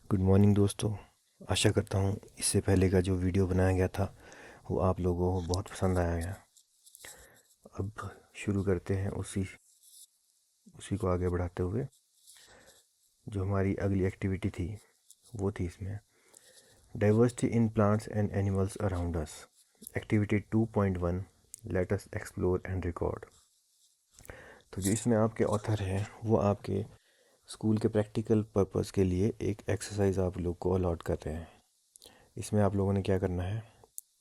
Good morning दोस्तों। आशा करता हूँ इससे पहले का जो वीडियो बनाया गया था वो आप लोगों को बहुत पसंद आया गया। अब शुरू करते हैं उसी उसी को आगे बढ़ाते हुए। जो हमारी अगली एक्टिविटी थी वो थी इसमें diversity in plants and animals around us. Activity 2.1 let us explore and record. तो जो इसमें आपके ऑथर हैं वो आपके स्कूल के प्रैक्टिकल पर्पस के लिए एक एक्सरसाइज आप लोग को अलॉट कर रहे हैं। इसमें आप लोगों ने क्या करना है,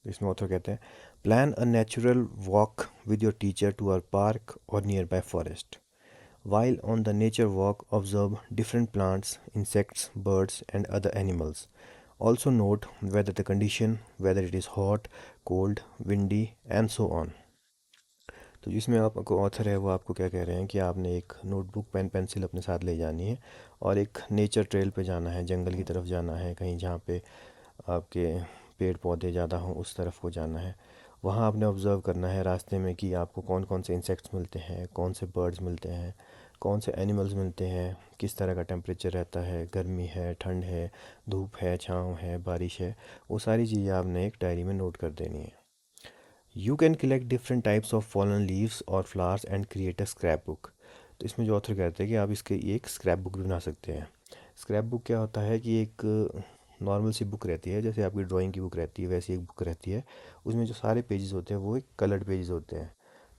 इसमें ऑथर कहते हैं plan a natural walk with your teacher to a park or nearby forest. While on the nature walk, observe different plants, insects, birds, and other animals. Also note whether the condition, whether it is hot, cold, windy, and so on. तो जिसमें आपको author है वो आपको क्या कह रहे हैं कि आपने एक नोटबुक पेन पेंसिल अपने साथ ले जानी है और एक नेचर ट्रेल पे जाना है, जंगल की तरफ जाना है, कहीं जहाँ पे आपके पेड़ पौधे ज़्यादा हों उस तरफ को जाना है। वहाँ आपने ऑब्ज़र्व करना है रास्ते में कि आपको कौन कौन से इंसेक्ट्स मिलते हैं, कौन से बर्ड्स मिलते हैं, कौन से एनिमल्स मिलते हैं, किस तरह का टेम्परेचर रहता है, गर्मी है, ठंड है, धूप है, छाँव है, बारिश है। वो सारी चीज़ें आपने एक डायरी में नोट कर देनी है। You can collect different types of fallen leaves और flowers and create a scrap book. तो इसमें जो ऑथर कहते हैं कि आप इसके एक स्क्रैप बुक भी बना सकते हैं। स्क्रैप बुक क्या होता है कि एक नॉर्मल सी बुक रहती है, जैसे आपकी ड्राइंग की बुक रहती है वैसी एक बुक रहती है। उसमें जो सारे पेजेस होते हैं वो एक कलर्ड पेजेस होते हैं।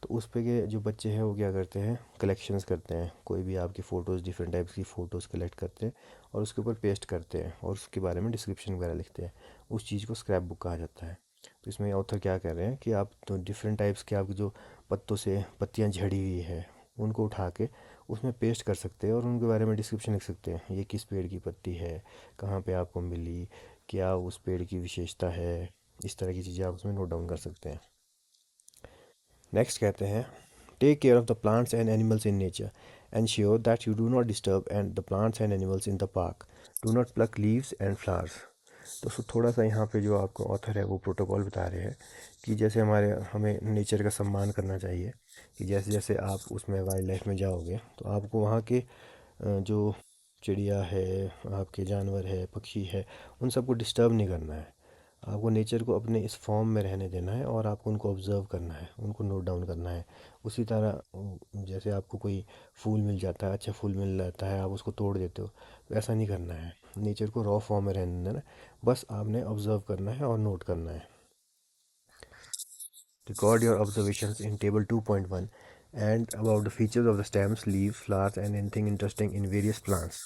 तो उस पे के जो बच्चे हैं वो क्या करते हैं, कलेक्शंस करते हैं, कोई भी आपकी फ़ोटोज़, डिफरेंट टाइप्स की फ़ोटोज़ कलेक्ट करते हैं और उसके ऊपर पेस्ट करते हैं और उसके बारे में डिस्क्रिप्शन वगैरह लिखते हैं। उस चीज़ को स्क्रैप बुक कहा जाता है। तो इसमें ऑथर क्या कह रहे हैं कि आप तो डिफरेंट टाइप्स के आपकी जो पत्तों से पत्तियां झड़ी हुई है उनको उठा के उसमें पेस्ट कर सकते हैं और उनके बारे में डिस्क्रिप्शन लिख सकते हैं। ये किस पेड़ की पत्ती है, कहाँ पे आपको मिली, क्या उस पेड़ की विशेषता है। इस तरह की चीज़ें आप उसमें नोट डाउन कर सकते हैं। नेक्स्ट कहते हैं take care of the plants and animals in nature, ensure that you do not disturb and the plants and animals in the park, do not pluck leaves and flowers. तो थोड़ा सा यहाँ पे जो आपको ऑथर है वो प्रोटोकॉल बता रहे हैं कि जैसे हमें नेचर का सम्मान करना चाहिए। कि जैसे जैसे आप उसमें वाइल्ड लाइफ में जाओगे तो आपको वहाँ के जो चिड़िया है, आपके जानवर है, पक्षी है, उन सबको डिस्टर्ब नहीं करना है। आपको नेचर को अपने इस फॉर्म में रहने देना है और आपको उनको ऑब्ज़र्व करना है, उनको नोट डाउन करना है। उसी तरह जैसे आपको कोई फूल मिल जाता है, अच्छा फूल मिल जाता है, आप उसको तोड़ देते हो, तो ऐसा नहीं करना है। नेचर को रॉ फॉर्म में रहने देना, बस आपने ऑब्ज़र्व करना है और नोट करना है। Record your observations in table 2.1 and about the features of the stems, leaves, flowers and anything interesting in various plants.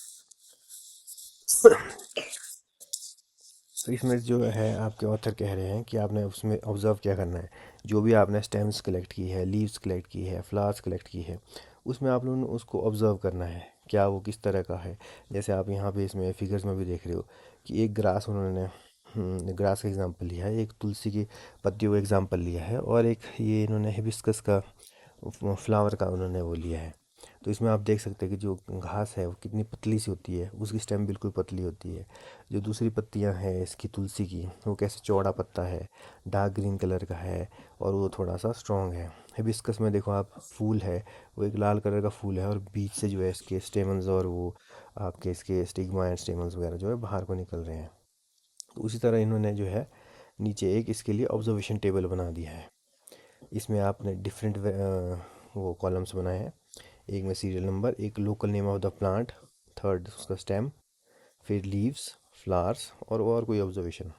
तो इसमें जो है आपके ऑथर कह रहे हैं कि आपने उसमें ऑब्ज़र्व क्या करना है। जो भी आपने स्टेम्स कलेक्ट की है, लीव्स कलेक्ट की है, फ्लावर्स कलेक्ट की है, उसमें आप लोगों ने उसको ऑब्ज़र्व करना है क्या वो किस तरह का है। जैसे आप यहाँ पे इसमें फिगर्स में भी देख रहे हो कि एक ग्रास उन्होंने ग्रास का एग्जांपल लिया है, एक तुलसी की पत्तियों का एग्जांपल लिया है और एक ये इन्होंने हिबिस्कस का फ्लावर का उन्होंने वो लिया है। तो इसमें आप देख सकते हैं कि जो घास है वो कितनी पतली सी होती है, उसकी स्टेम बिल्कुल पतली होती है। जो दूसरी पत्तियां हैं इसकी तुलसी की, वो कैसे चौड़ा पत्ता है, डार्क ग्रीन कलर का है और वो थोड़ा सा स्ट्रॉन्ग है। हिबिस्कस में देखो आप, फूल है वो एक लाल कलर का फूल है और बीच से जो है इसके स्टेमन्स और वो आपके इसके स्टिग्मा एंड स्टेमन्स वगैरह जो है बाहर को निकल रहे हैं। तो उसी तरह इन्होंने जो है नीचे एक इसके लिए ऑब्जर्वेशन टेबल बना दिया है। इसमें आपने डिफरेंट वो कॉलम्स बनाए हैं। एक में सीरियल नंबर, एक local name of the plant, third उसका स्टेम, फिर लीव्स, फ्लावर्स और कोई ऑब्जर्वेशन।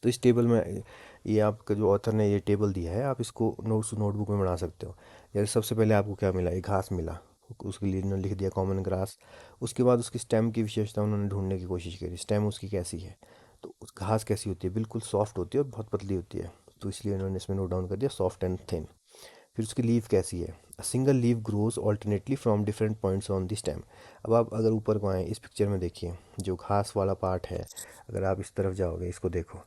तो इस टेबल में ये आपका जो ऑथर ने ये टेबल दिया है आप इसको नोटबुक में बना सकते हो। जैसे सबसे पहले आपको क्या मिला, एक घास मिला, उसके लिए इन्होंने लिख दिया कॉमन ग्रास। उसके बाद उसकी स्टेम की विशेषता उन्होंने ढूंढने की कोशिश करी, स्टेम उसकी कैसी है। तो उस घास कैसी होती है, बिल्कुल सॉफ्ट होती है और बहुत पतली होती है, तो इसलिए इन्होंने इसमें नोट डाउन कर दिया सॉफ्ट एंड थिन। फिर उसकी लीफ कैसी है, a single leaf grows alternately from different points on the stem. अब आप अगर ऊपर को आएँ इस पिक्चर में देखिए, जो घास वाला पार्ट है, अगर आप इस तरफ जाओगे इसको देखो,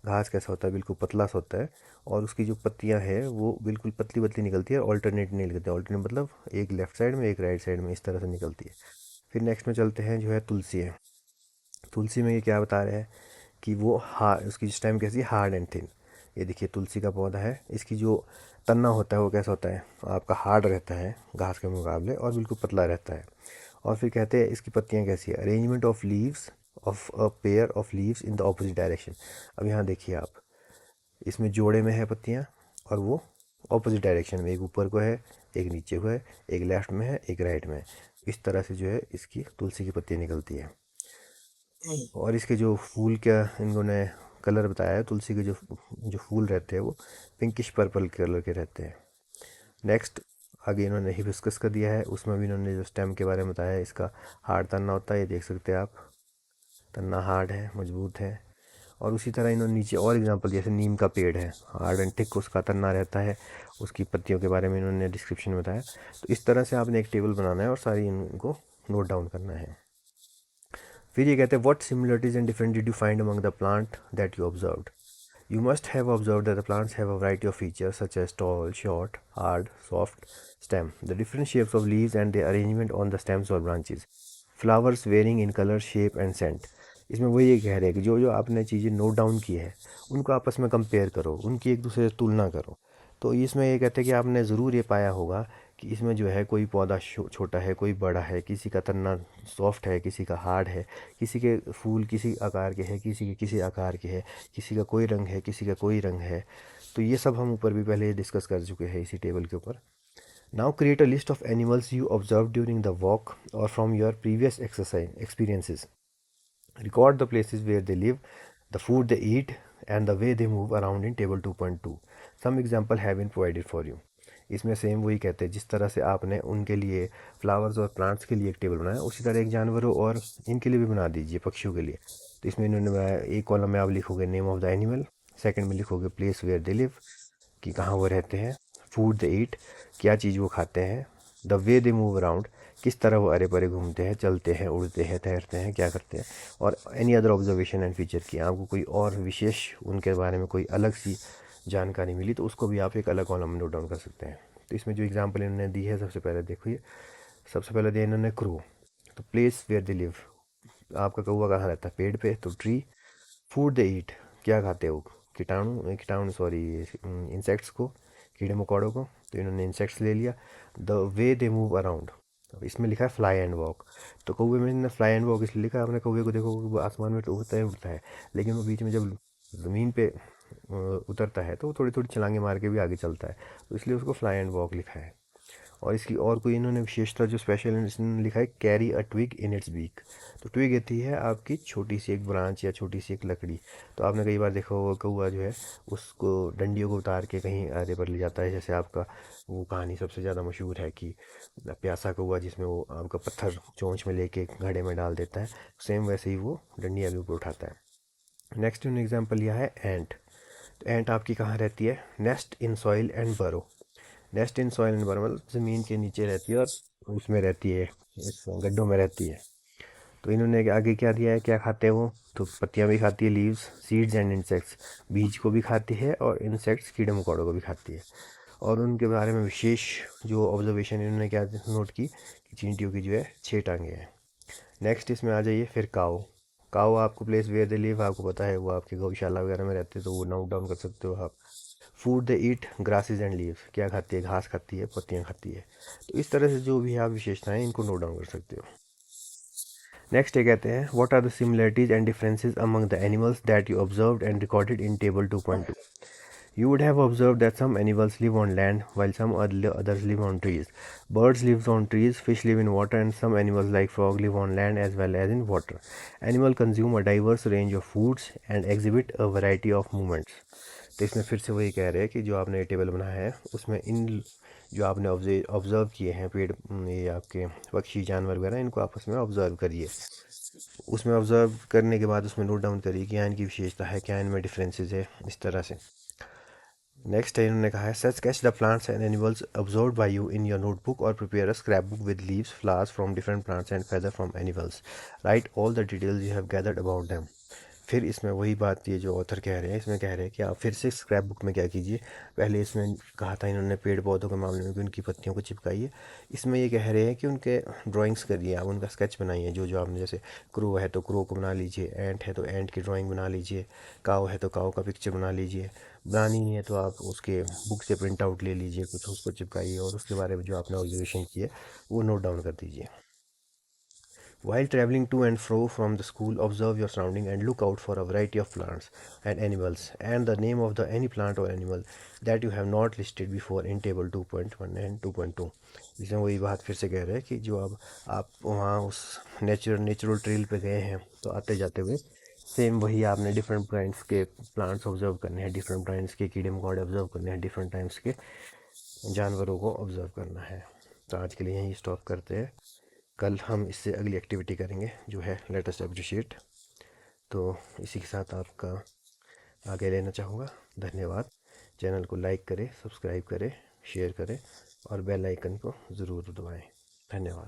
घास कैसा होता है, बिल्कुल पतला सा होता है और उसकी जो पत्तियां हैं वो बिल्कुल पतली पतली निकलती है, ऑल्टरनेट नहीं निकलती। ऑल्टरनेट मतलब एक लेफ्ट साइड में एक राइट साइड में इस तरह से निकलती है। फिर नेक्स्ट में चलते हैं, जो है तुलसी है। तुलसी में ये क्या बता रहे हैं कि वो हार्ड, उसकी स्टेम कैसी है, हार्ड एंड थिन। ये देखिए तुलसी का पौधा है, इसकी जो तना होता है वो कैसा होता है, आपका हार्ड रहता है घास के मुकाबले और बिल्कुल पतला रहता है। और फिर कहते हैं इसकी पत्तियाँ कैसी है, arrangement of leaves of a pair of leaves in the opposite direction. अब यहाँ देखिए आप, इसमें जोड़े में है पत्तियाँ और वो ऑपोजिट डायरेक्शन में, एक ऊपर को है, एक नीचे को है, एक लेफ्ट में है, एक राइट में है। इस तरह से जो है इसकी तुलसी की पत्ती निकलती है। और इसके जो फूल क्या इन्होंने कलर बताया है, तुलसी के जो जो फूल रहते हैं वो पिंकिश पर्पल कलर के रहते हैं। नेक्स्ट आगे इन्होंने हिबिस्कस का दिया है, उसमें भी इन्होंने जो स्टेम के बारे में बताया है, इसका हार्ड तन्ना होता है, ये देख सकते हैं आप, तन्ना हार्ड है, मजबूत है। और उसी तरह इन्होंने नीचे और एग्जांपल, जैसे नीम का पेड़ है, हार्ड एंड थिक उसका तन्ना रहता है, उसकी पत्तियों के बारे में इन्होंने डिस्क्रिप्शन में बताया। तो इस तरह से आपने एक टेबल बनाना है और सारी इनको नोट डाउन करना है। फिर ये कहते हैं what similarities and different did you find among the plant that you observed. You must have observed that the plants have a variety of features such as tall, short, hard, soft stem, the different shapes of leaves and their arrangement on the stems or branches, flowers varying in color, shape and scent। इसमें वही ये कह रहे हैं कि जो जो आपने चीज़ें नोट डाउन की है उनको आपस में कंपेयर करो, उनकी एक दूसरे से तुलना करो। तो इसमें ये कहते हैं कि आपने ज़रूर ये पाया होगा कि इसमें जो है कोई पौधा छोटा है, कोई बड़ा है, किसी का तन्ना सॉफ्ट है, किसी का हार्ड है, किसी के फूल किसी आकार के हैं, किसी के किसी आकार के हैं, किसी का कोई रंग है, किसी का कोई रंग है। तो ये सब हम ऊपर भी पहले डिस्कस कर चुके हैं इसी टेबल के ऊपर। Now create a list of animals you observe during the walk और from your previous exercise experiences. Record the places where they live, the food they eat, and the way they move around in table 2.2. Some example have been provided for you. इसमें same वही कहते हैं, जिस तरह से आपने उनके लिए फ्लावर्स और प्लांट्स के लिए एक टेबल बनाया, उसी तरह एक जानवरों और इनके लिए भी बना दीजिए, पक्षियों के लिए। तो इसमें इन्होंने बनाया, एक कॉलम में आप लिखोगे name of the animal, second में लिखोगे प्लेस वेयर दे लिव, कि कहाँ वो रहते हैं, फूड दे ईट, क्या चीज़ वो खाते हैं, the way they move around, किस तरह वो अरे परे घूमते हैं, चलते हैं, उड़ते हैं, तैरते हैं, क्या करते हैं, और any other observation and feature की आपको कोई और विशेष उनके बारे में कोई अलग सी जानकारी मिली तो उसको भी आप एक अलग कॉलम में नोट डाउन कर सकते हैं। तो इसमें जो एग्जाम्पल इन्होंने दी है, सबसे पहले देखिए, सबसे पहले दिया इन्होंने क्रो, तो प्लेस वेयर दे लिव, आपका कौवा कहाँ रहता है, पेड़ पे, तो ट्री। फूड दे ईट, क्या खाते हो, कीटाणु कीटाणु सॉरी इंसेक्ट्स को, कीड़े मकोड़ों को, तो इन्होंने इंसेक्ट्स ले लिया। The way they move around, इसमें लिखा है फ्लाई एंड वॉक, तो कौवे में इन्होंने फ्लाई एंड वॉक इसलिए लिखा, आपने कौवे को देखो वो आसमान में तो उड़ता है, लेकिन वो बीच में जब ज़मीन पे उतरता है तो वो थोड़ी थोड़ी छलांगे मार के भी आगे चलता है, तो इसलिए उसको फ्लाई एंड वॉक लिखा है। और इसकी और कोई इन्होंने विशेषता जो स्पेशल इसने लिखा है, carry a twig in its beak, तो ट्विग होती है आपकी छोटी सी एक ब्रांच या छोटी सी एक लकड़ी। तो आपने कई बार देखा होगा कौवा जो है उसको डंडियों को उतार के कहीं आगे पर ले जाता है, जैसे आपका वो कहानी सबसे ज़्यादा मशहूर है कि प्यासा कौवा, जिसमें वो आपका पत्थर चोंच में लेके घड़े में डाल देता है, सेम वैसे ही वो डंडियाँ भी ऊपर उठाता है। नेक्स्ट इन्होंने एग्जाम्पल लिया है एंट, तो एंट आपकी कहाँ रहती है, नेस्ट इन सॉइल एंड बरो, नेस्ट इन सॉइल एंड बरो मतलब ज़मीन के नीचे रहती है और उसमें रहती है, इस गड्ढों में रहती है। तो इन्होंने आगे क्या दिया है, क्या खाते हैं वो, तो पत्तियां भी खाती है, लीव्स, सीड्स एंड इंसेक्ट्स, बीज को भी खाती है और इंसेक्ट्स कीड़े मकोड़ों को भी खाती है। और उनके बारे में विशेष जो ऑब्जर्वेशन इन्होंने क्या नोट की कि चींटियों की जो है 6 टांगे हैं। नेक्स्ट इसमें आ जाइए फिर काऊ, काऊ आपको प्लेस वेयर दे लीव, आपको पता है वो आपके गौशाला वगैरह में रहते हैं, तो वो नोट डाउन कर सकते हो आप। Food they eat grasses and leaves, क्या खाती है, घास खाती है, पत्तियाँ खाती है। तो इस तरह से जो भी आप विशेषताएं इनको नोट डाउन कर सकते हो। नेक्स्ट ये कहते हैं what are the similarities and differences among the animals that you observed and recorded in table 2.2। You would have observed that some animals live on land while some others live on trees. Birds live on trees, fish live in water, and some animals like frog live on land as well as in water. Animals consume a diverse range of foods and exhibit a variety of movements. तो इसमें फिर से वही कह रहे हैं कि जो आपने टेबल बनाया है उसमें इन जो आपने ऑब्जर्व किए हैं पेड़, ये आपके पक्षी जानवर वगैरह, इनको आपस में ऑब्जर्व करिए। उसमें ऑब्जर्व करने के बाद उसमें नोट डाउन करिए क्या इनकी विशेषता है, क्या इनमें डिफरेंसेस है, इस तरह से। नेक्स्ट है इन्होंने कहा है such sketch the plants and animals observed by you in your notebook और prepare a scrap book with leaves flowers from different plants and feather from animals, write all the details you have gathered about them. फिर इसमें वही बात, ये जो author कह रहे हैं इसमें कह रहे हैं कि आप फिर से स्क्रैप बुक में क्या कीजिए, पहले इसमें कहा था इन्होंने पेड़ पौधों के मामले में कि उनकी पत्तियों को चिपकाइए, इसमें ये कह रहे हैं कि उनके ड्राइंग्स करिए, आप उनका स्केच बनाइए, जो जो आपने, जैसे क्रो है तो क्रो को बना लीजिए, एंट है तो एंट की ड्राइंग बना लीजिए, काऊ है तो काऊ का पिक्चर बना लीजिए, बनानी नहीं है तो आप उसके बुक से प्रिंट आउट ले लीजिए, कुछ उसको चिपकाइए और उसके बारे में जो आपने ऑब्जर्वेशन किए वो नोट डाउन कर दीजिए। While traveling to and fro from the school, observe your surrounding and look out for a variety of plants and animals and the name of the any plant or animal that you have not listed before in table 2.1 and 2.2. जिसमें वही बात फिर से कह रहे हैं कि जो अब आप वहाँ उस नेचुरल ट्रेल पे गए हैं तो आते जाते हुए सेम वही आपने डिफरेंट काइंड्स के प्लांट्स ऑब्जर्व करने हैं, डिफरेंट काइंड्स के कीड़े मकोड़े ऑब्जर्व करने हैं, डिफरेंट टाइप्स के जानवरों को ऑब्जर्व करना है। तो आज के लिए यहीं स्टॉप करते हैं। कल हम इससे अगली एक्टिविटी करेंगे जो है लेट अस अप्रिशिएट। तो इसी के साथ आपका आगे लेना चाहूँगा। धन्यवाद। चैनल को लाइक करें, सब्सक्राइब करें, शेयर करें और बेल आइकन को ज़रूर दबाएं। धन्यवाद।